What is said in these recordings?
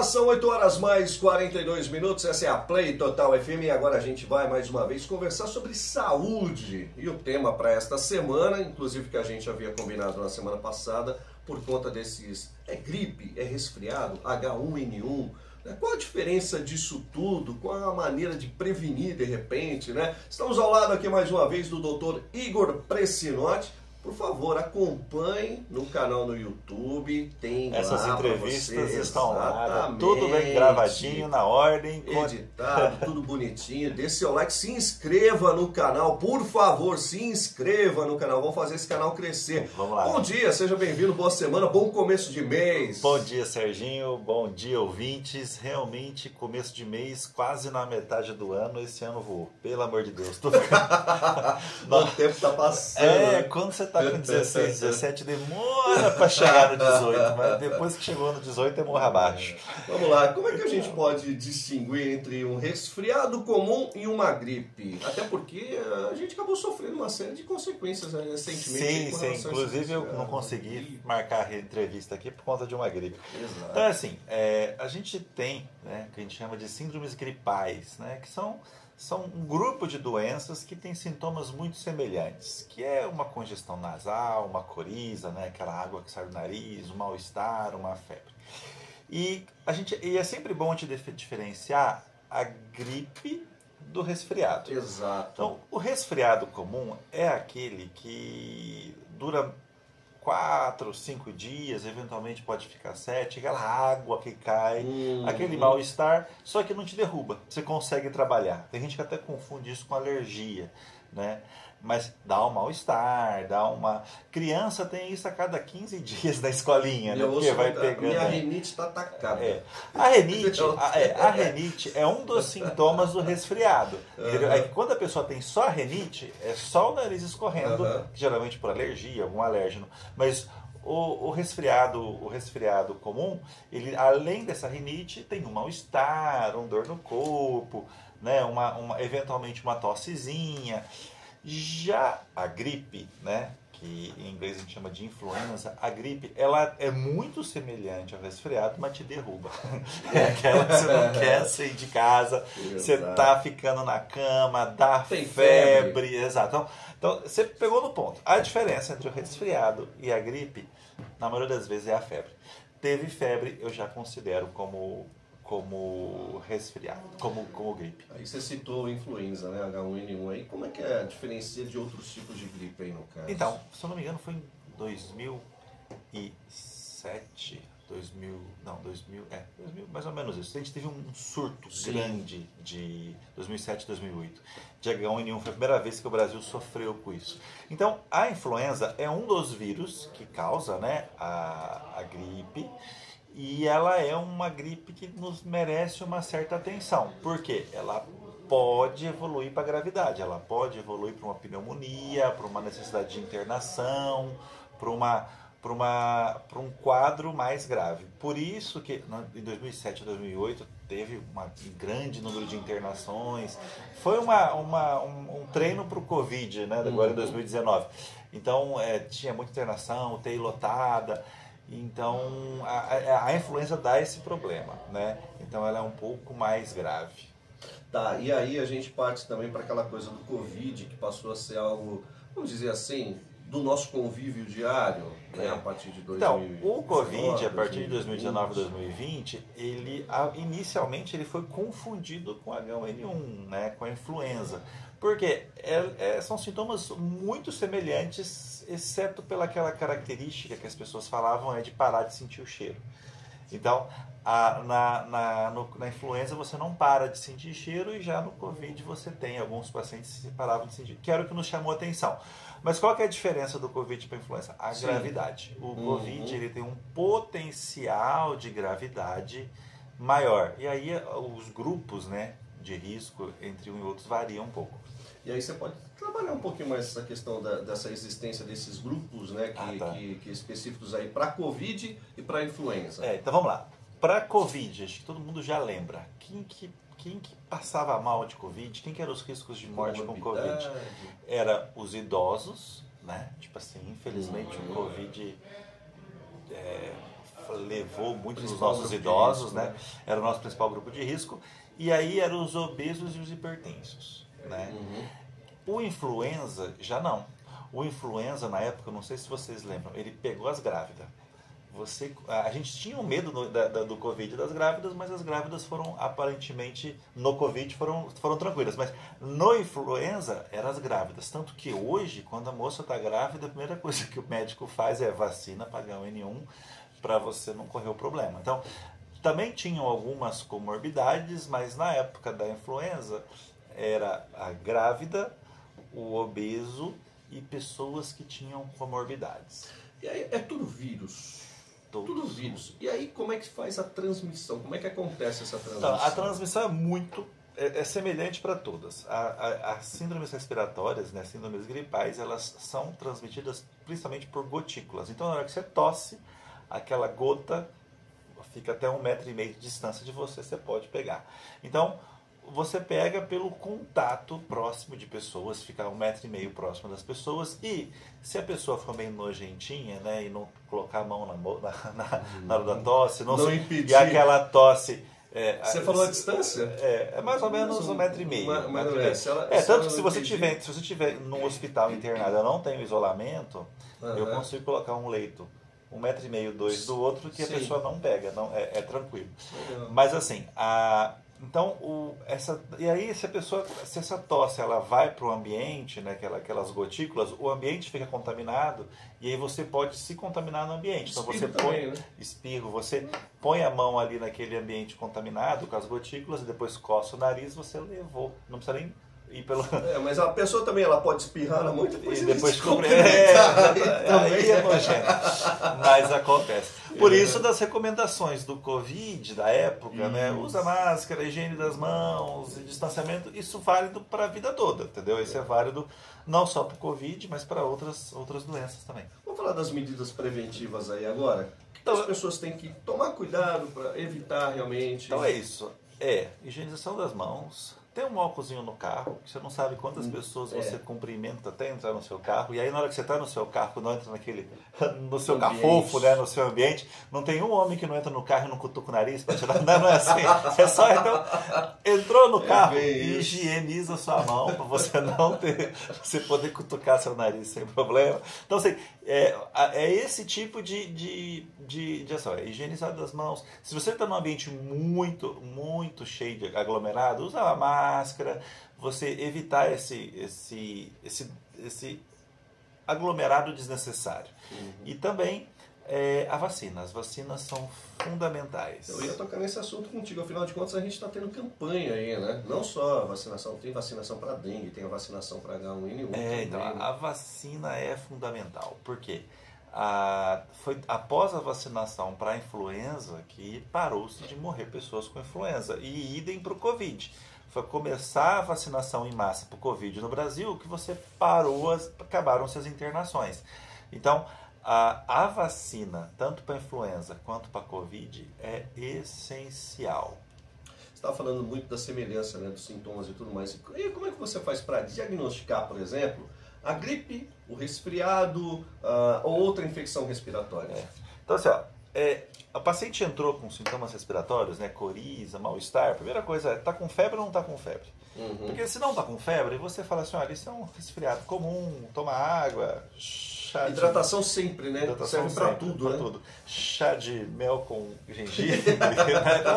lá, são 8 horas mais 42 minutos, essa é a Play Total FM e agora a gente vai mais uma vez conversar sobre saúde. E o tema para esta semana, inclusive que a gente havia combinado na semana passada, por conta desses, é gripe, é resfriado, H1N1, né? Qual a diferença disso tudo? Qual a maneira de prevenir de repente, né? Estamos ao lado aqui mais uma vez do Dr. Igor Pressinotti. Por favor, acompanhe no canal no YouTube, tem essas lá entrevistas você, estão lá, tudo bem gravadinho, na ordem, editado, tudo bonitinho. Dê seu like, se inscreva no canal, por favor, se inscreva no canal, vamos fazer esse canal crescer. Vamos lá. Bom dia, seja bem-vindo, boa semana, bom começo de mês. Bom dia, Serginho, bom dia, ouvintes. Realmente, começo de mês, quase na metade do ano, esse ano voou, pelo amor de Deus. O tempo tá passando. É, quando você tá com 16, 17, demora para chegar no 18, mas depois que chegou no 18 é morra abaixo. Vamos lá, como é que a gente pode distinguir entre um resfriado comum e uma gripe? Até porque a gente acabou sofrendo uma série de consequências recentemente. Sim, inclusive eu não consegui marcar a entrevista aqui por conta de uma gripe. Exato. Então, assim, a gente tem, né, que a gente chama de síndromes gripais, né, que são um grupo de doenças que tem sintomas muito semelhantes, que é uma congestão nasal, uma coriza, né, aquela água que sai do nariz, um mal-estar, uma febre. E é sempre bom te diferenciar a gripe do resfriado. Exato. Então, o resfriado comum é aquele que dura 4, 5 dias, eventualmente pode ficar 7, aquela água que cai, aquele mal-estar, só que não te derruba, você consegue trabalhar. Tem gente que até confunde isso com alergia, né? Mas dá um mal-estar, dá uma... Criança tem isso a cada 15 dias na escolinha, né? Porque vai pegando... Minha rinite está atacada. A rinite é um dos sintomas do resfriado. É que quando a pessoa tem só a rinite, é só o nariz escorrendo, geralmente por alergia, algum alérgeno. Mas o resfriado comum, ele além dessa rinite, tem um mal-estar, uma dor no corpo, né? Eventualmente uma tossezinha. Já a gripe, né, que em inglês a gente chama de influenza, a gripe ela é muito semelhante ao resfriado, mas te derruba. É aquela que você não quer sair de casa, você tá ficando na cama, dá febre. Exato. Então, você pegou no ponto. A diferença entre o resfriado e a gripe, na maioria das vezes, é a febre. Teve febre, eu já considero como resfriado, como gripe. Aí você citou influenza, né? H1N1 aí. Como é que é a diferença de outros tipos de gripe aí no caso? Então, se eu não me engano, foi em 2007, 2000, mais ou menos isso. A gente teve um surto grande de 2007, 2008. De H1N1 foi a primeira vez que o Brasil sofreu com isso. Então, a influenza é um dos vírus que causa, né, a gripe. E ela é uma gripe que nos merece uma certa atenção. Por quê? Ela pode evoluir para a gravidade, ela pode evoluir para uma pneumonia, para uma necessidade de internação, para um quadro mais grave. Por isso que em 2007 e 2008 teve um grande número de internações. Foi um treino para o Covid, né, agora em 2019. Então tinha muita internação, UTI lotada. Então, a influenza dá esse problema, né? Então, ela é um pouco mais grave. Tá, e aí a gente parte também para aquela coisa do Covid, que passou a ser algo, vamos dizer assim, do nosso convívio diário, né? A partir de 2019. Então, o Covid, a partir de 2019 e 2020, inicialmente ele foi confundido com H1N1, né? Com a influenza. Porque são sintomas muito semelhantes, exceto pelaquela característica que as pessoas falavam de parar de sentir o cheiro. Então, na influenza você não para de sentir cheiro e já no Covid você tem alguns pacientes que paravam de sentir, que era o que nos chamou a atenção. Mas qual que é a diferença do Covid para a influenza? A gravidade. O Covid ele tem um potencial de gravidade maior. E aí os grupos, né, de risco entre um e outros variam um pouco. E aí você pode trabalhar um pouquinho mais essa questão dessa existência desses grupos, né, que específicos aí para Covid e para influenza. Então vamos lá. Para Covid, acho que todo mundo já lembra. Quem que passava mal de Covid? Quem que eram os riscos de morte com Covid? Era os idosos, né? Tipo assim, infelizmente o Covid levou muitos dos Principal nossos grupo de idosos, risco, né? Era o nosso principal grupo de risco. E aí eram os obesos e os hipertensos, né? O influenza já não. O influenza, na época, eu não sei se vocês lembram, ele pegou as grávidas. A gente tinha um medo do Covid das grávidas, mas as grávidas foram aparentemente, no Covid, foram tranquilas. Mas no influenza, eram as grávidas. Tanto que hoje, quando a moça está grávida, a primeira coisa que o médico faz é vacina para H1N1, para você não correr o problema. Então, também tinham algumas comorbidades, mas na época da influenza, era a grávida, o obeso e pessoas que tinham comorbidades. E aí é tudo vírus. Tudo vírus. E aí como é que faz a transmissão? Como é que acontece essa transmissão? Então, a transmissão é semelhante para todas. As síndromes respiratórias, né, síndromes gripais, elas são transmitidas principalmente por gotículas. Então, na hora que você tosse, aquela gota fica até 1,5 m de distância de você, você pode pegar. Então, você pega pelo contato próximo de pessoas, ficar 1,5 m próximo das pessoas, e se a pessoa for bem nojentinha, né, e não colocar a mão na hora da tosse, não impedir. E aquela tosse... Você falou a distância? É mais ou menos 1,5 m. Tanto que se você tiver num hospital internado, eu não tenho isolamento, eu consigo colocar um leito 1,5 m, 2 do outro, que a pessoa não pega, não, é tranquilo. Mas assim, então, e aí se essa tosse ela vai para o ambiente, né, aquelas gotículas, o ambiente fica contaminado e aí você pode se contaminar no ambiente. Então você espirro, você põe a mão ali naquele ambiente contaminado com as gotículas e depois coça o nariz, você levou. Não precisa nem ir pelo... mas a pessoa também ela pode espirrar na mão e depois cobre. Aí é nojento. Mas acontece. Por isso das recomendações do Covid, da época, né? Usa máscara, higiene das mãos, distanciamento, isso é válido para a vida toda, entendeu? Isso é válido não só para o Covid, mas para outras doenças também. Vamos falar das medidas preventivas aí agora? Então, as pessoas têm que tomar cuidado para evitar realmente... Então é isso. Higienização das mãos. Tem um álcoolzinho no carro, que você não sabe quantas pessoas você cumprimenta até entrar no seu carro. E aí na hora que você está no seu carro, não entra no seu cafofo, né, no seu ambiente, não tem um homem que não entra no carro e não cutuca o nariz para tirar. Não é assim. É só, então, entrou no carro, higieniza sua mão para você não ter, você poder cutucar seu nariz sem problema. Então, assim, é esse tipo de ação. É higienizar das mãos. Se você está num ambiente muito, muito cheio de aglomerado, usa a máscara, você evitar esse aglomerado desnecessário. E também a vacina. As vacinas são fundamentais. Eu ia tocar nesse assunto contigo. Afinal de contas, a gente está tendo campanha aí, né? Não só a vacinação, tem vacinação para dengue, tem a vacinação para H1N1. Então, a vacina é fundamental. Por quê? Foi após a vacinação para a influenza que parou-se de morrer pessoas com influenza. E idem para o Covid. Foi começar a vacinação em massa para o Covid no Brasil que você acabaram-se as internações. Então, a vacina, tanto para a influenza quanto para a Covid, é essencial. Você estava falando muito da semelhança, né, dos sintomas e tudo mais. E como é que você faz para diagnosticar, por exemplo, a gripe, o resfriado ou outra infecção respiratória? Então, assim, a paciente entrou com sintomas respiratórios, né, coriza, mal-estar, a primeira coisa é, está com febre ou não está com febre? Porque se não está com febre, você fala assim, olha, isso é um resfriado comum, toma água, chá de... Hidratação sempre, né? Serve para tudo, né? Tudo. Chá de mel com gengibre,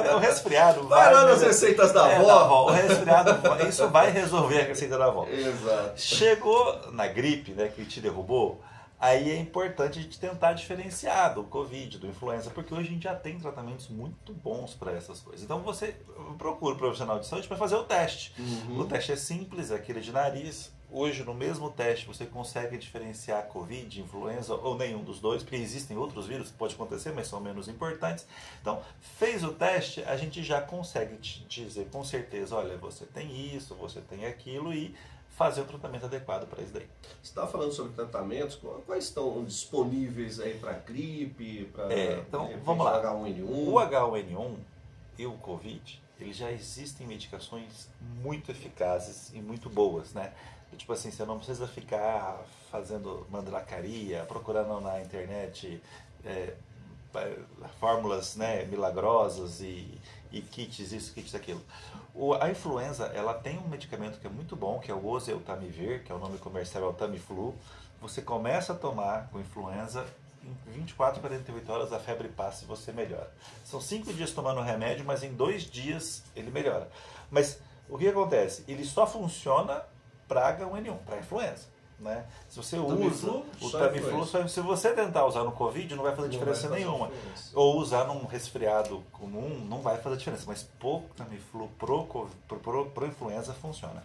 é um resfriado. Vai lá nas receitas da avó. O resfriado, isso vai resolver a receita da avó. Exato. Chegou na gripe, né, que te derrubou, aí é importante a gente tentar diferenciar do Covid, do influenza, porque hoje a gente já tem tratamentos muito bons para essas coisas. Então você procura um profissional de saúde para fazer o teste. O teste é simples, é aquele de nariz. Hoje, no mesmo teste, você consegue diferenciar Covid, influenza ou nenhum dos dois, porque existem outros vírus que pode acontecer, mas são menos importantes. Então, fez o teste, a gente já consegue te dizer com certeza, olha, você tem isso, você tem aquilo e fazer o tratamento adequado para isso daí. Você estava falando sobre tratamentos, quais estão disponíveis aí para gripe, para então, vamos lá. H1N1? O H1N1 e o Covid, eles já existem medicações muito eficazes e muito boas, né? Tipo assim, você não precisa ficar fazendo mandracaria, procurando na internet fórmulas, né, milagrosas e kits isso, kits aquilo. A influenza, ela tem um medicamento que é muito bom, que é o oseltamivir, que é o nome comercial é o Tamiflu. Você começa a tomar com influenza, em 24 a 48 horas a febre passa e você melhora. São 5 dias tomando o remédio, mas em 2 dias ele melhora. Mas o que acontece? Ele só funciona para H1N1, para influenza. Né? Se você usa o Tamiflu, se você tentar usar no Covid, não vai fazer diferença nenhuma. Ou usar num resfriado comum, não vai fazer diferença. Mas o Tamiflu pro influenza funciona.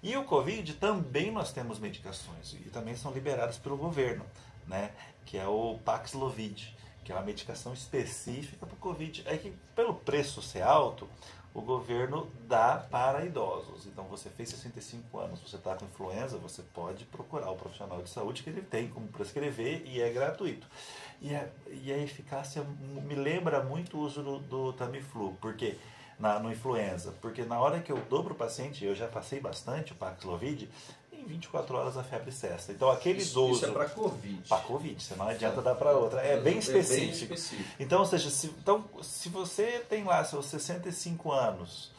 E o Covid também nós temos medicações, e também são liberadas pelo governo, né? Que é o Paxlovid, que é uma medicação específica para o Covid. É que pelo preço ser alto, o governo dá para idosos. Então, você fez 65 anos, você está com influenza, você pode procurar o profissional de saúde que ele tem como prescrever e é gratuito. E a eficácia me lembra muito o uso do Tamiflu, porque no influenza, porque na hora que eu dou para o paciente, eu já passei bastante o Paxlovid, em 24 horas a febre cessa. Então, aquele idoso... Isso é para Covid. Para Covid, você não adianta dar para outra. É bem específico. Então, ou seja, se você tem lá seus 65 anos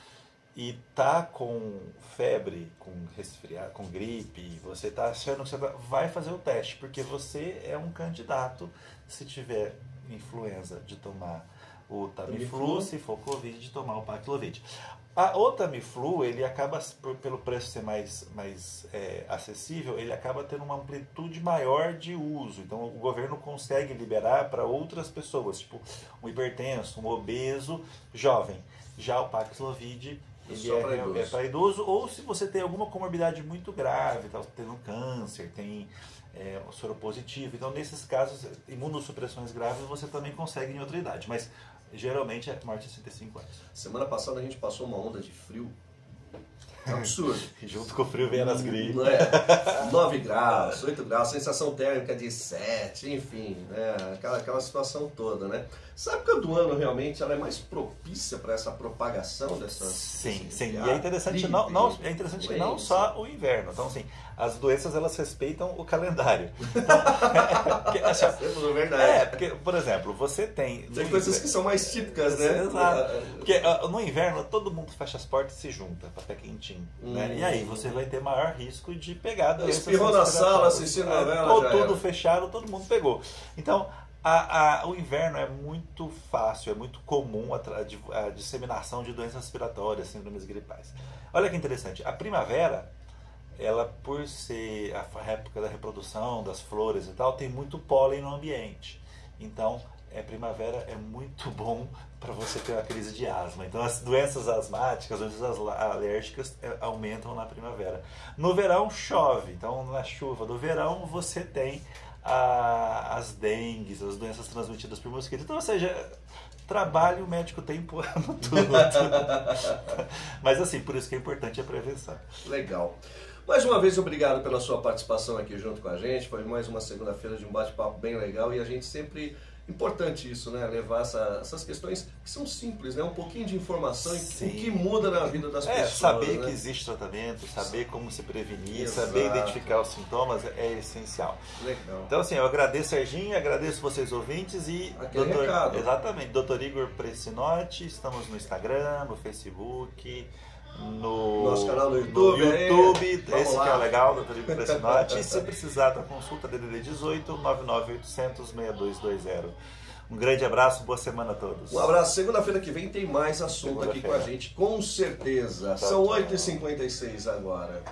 e tá com febre, com resfriado, com gripe, você tá achando que você vai fazer o teste, porque você é um candidato, se tiver influenza, de tomar o Tamiflu, se for Covid, de tomar o Paxlovid. O Tamiflu, ele acaba, pelo preço ser mais acessível, ele acaba tendo uma amplitude maior de uso. Então, o governo consegue liberar para outras pessoas, tipo um hipertenso, um obeso, jovem. Já o Paxlovid, ele é para idoso, ou se você tem alguma comorbidade muito grave, tá tendo câncer, tem soropositivo. Então, nesses casos, imunossupressões graves, você também consegue em outra idade. Mas geralmente é maior de 65 anos. Semana passada a gente passou uma onda de frio. É absurdo. E junto com o frio vem as gripes. 9 graus, 8 graus, sensação térmica de 7, enfim, né? Aquela situação toda, né? Essa época do ano realmente ela é mais propícia para essa propagação dessas... Sim. E é interessante, que não só o inverno. Então, assim, as doenças elas respeitam o calendário. Então, porque, por exemplo, você tem... Tem coisas que são mais típicas, né? Exato. Porque no inverno todo mundo fecha as portas e se junta para ficar quentinho. Né? E aí você vai ter maior risco de pegar doenças. Espirrou na sala, assistindo novela, tudo fechado, todo mundo pegou. Então, o inverno é muito fácil, é muito comum a disseminação de doenças respiratórias, síndromes gripais. Olha que interessante, a primavera, ela por ser a época da reprodução das flores e tal, tem muito pólen no ambiente. Então, primavera é muito bom para você ter uma crise de asma. Então, as doenças asmáticas, as doenças alérgicas aumentam na primavera. No verão, chove. Então, na chuva do verão, você tem as dengues, as doenças transmitidas por mosquitos. Então, ou seja, trabalho o médico tem empurrando tudo. Mas, assim, por isso que é importante a prevenção. Legal. Mais uma vez, obrigado pela sua participação aqui junto com a gente. Foi mais uma segunda-feira de um bate-papo bem legal e a gente sempre... Importante isso, né? Levar essas questões que são simples, né? Um pouquinho de informação e o que muda na vida das pessoas. Saber, né? Que existe tratamento, saber como se prevenir, saber identificar os sintomas é essencial. Legal. Então, assim, eu agradeço, Serginho, agradeço vocês ouvintes e... recado. Exatamente, Dr. Igor Precinotti, estamos no Instagram, no Facebook... No nosso canal no YouTube. Esse que é o legal, Dr. Igor Precinotti. E se precisar da consulta, DDD 18 99800 6220. Um grande abraço, boa semana a todos. Um abraço. Segunda-feira que vem tem mais assunto aqui com a gente, com certeza. São 8h56 agora.